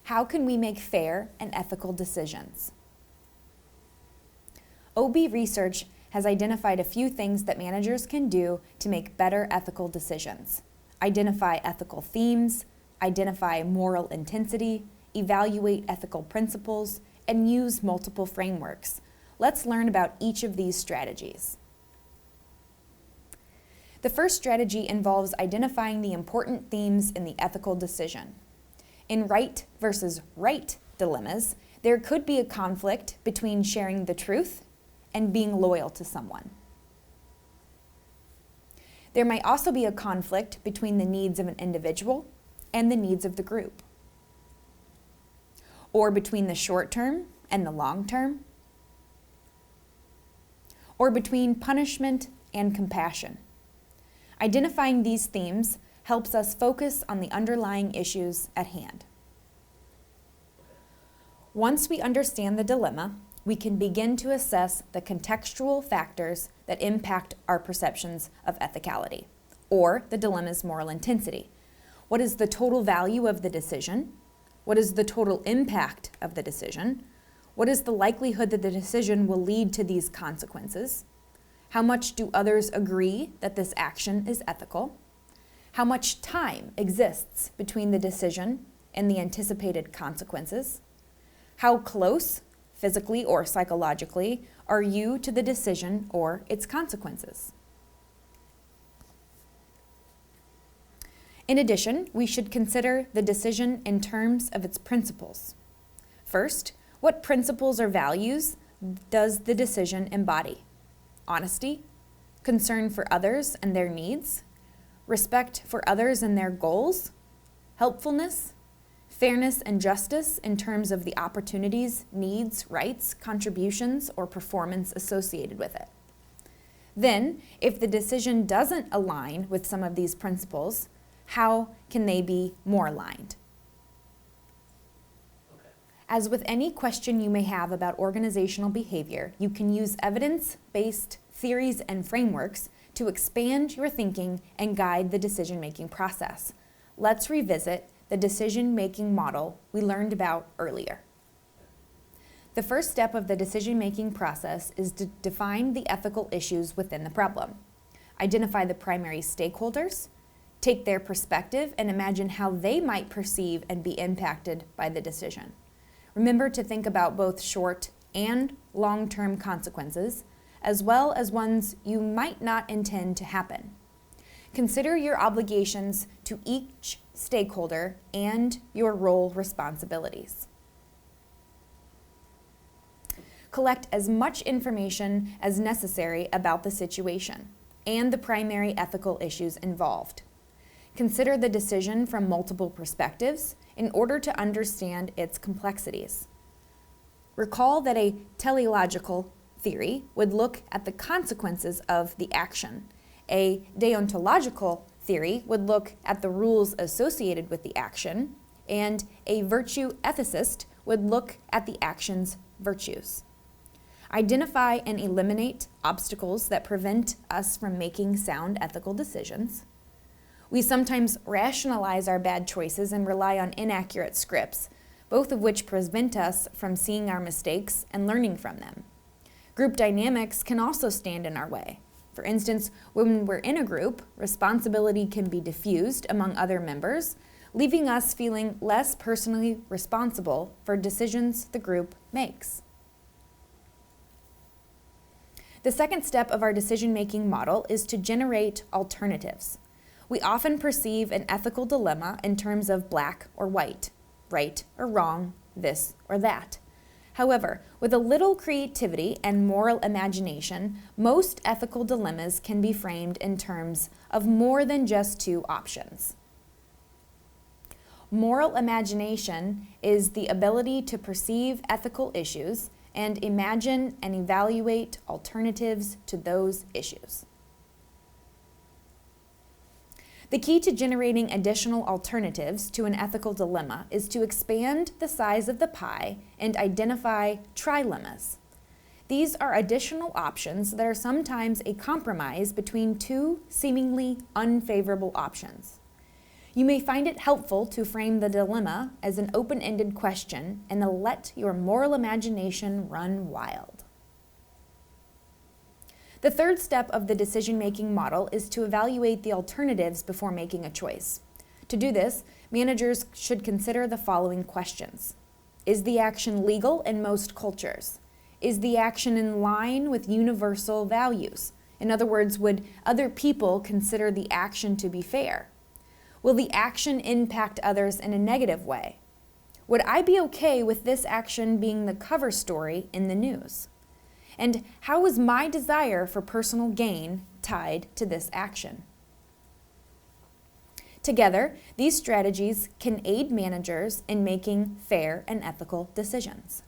How can we make fair and ethical decisions? OB research has identified a few things that managers can do to make better ethical decisions. Identify ethical themes, identify moral intensity, evaluate ethical principles, and use multiple frameworks. Let's learn about each of these strategies. The first strategy involves identifying the important themes in the ethical decision. In right versus right dilemmas, there could be a conflict between sharing the truth and being loyal to someone. There might also be a conflict between the needs of an individual and the needs of the group, or between the short term and the long term, or between punishment and compassion. Identifying these themes helps us focus on the underlying issues at hand. Once we understand the dilemma, we can begin to assess the contextual factors that impact our perceptions of ethicality, or the dilemma's moral intensity. What is the total value of the decision? What is the total impact of the decision? What is the likelihood that the decision will lead to these consequences? How much do others agree that this action is ethical? How much time exists between the decision and the anticipated consequences? How close, physically or psychologically, are you to the decision or its consequences? In addition, we should consider the decision in terms of its principles. First, what principles or values does the decision embody? Honesty, concern for others and their needs, respect for others and their goals, helpfulness, fairness and justice in terms of the opportunities, needs, rights, contributions, or performance associated with it. Then, if the decision doesn't align with some of these principles, how can they be more aligned? As with any question you may have about organizational behavior, you can use evidence-based theories and frameworks to expand your thinking and guide the decision-making process. Let's revisit the decision-making model we learned about earlier. The first step of the decision-making process is to define the ethical issues within the problem. Identify the primary stakeholders, take their perspective, and imagine how they might perceive and be impacted by the decision. Remember to think about both short and long-term consequences, as well as ones you might not intend to happen. Consider your obligations to each stakeholder and your role responsibilities. Collect as much information as necessary about the situation and the primary ethical issues involved. Consider the decision from multiple perspectives in order to understand its complexities. Recall that a teleological theory would look at the consequences of the action. A deontological theory would look at the rules associated with the action, and a virtue ethicist would look at the action's virtues. Identify and eliminate obstacles that prevent us from making sound ethical decisions. We sometimes rationalize our bad choices and rely on inaccurate scripts, both of which prevent us from seeing our mistakes and learning from them. Group dynamics can also stand in our way. For instance, when we're in a group, responsibility can be diffused among other members, leaving us feeling less personally responsible for decisions the group makes. The second step of our decision-making model is to generate alternatives. We often perceive an ethical dilemma in terms of black or white, right or wrong, this or that. However, with a little creativity and moral imagination, most ethical dilemmas can be framed in terms of more than just two options. Moral imagination is the ability to perceive ethical issues and imagine and evaluate alternatives to those issues. The key to generating additional alternatives to an ethical dilemma is to expand the size of the pie and identify trilemmas. These are additional options that are sometimes a compromise between two seemingly unfavorable options. You may find it helpful to frame the dilemma as an open-ended question and to let your moral imagination run wild. The third step of the decision-making model is to evaluate the alternatives before making a choice. To do this, managers should consider the following questions. Is the action legal in most cultures? Is the action in line with universal values? In other words, would other people consider the action to be fair? Will the action impact others in a negative way? Would I be okay with this action being the cover story in the news? And how is my desire for personal gain tied to this action? Together, these strategies can aid managers in making fair and ethical decisions.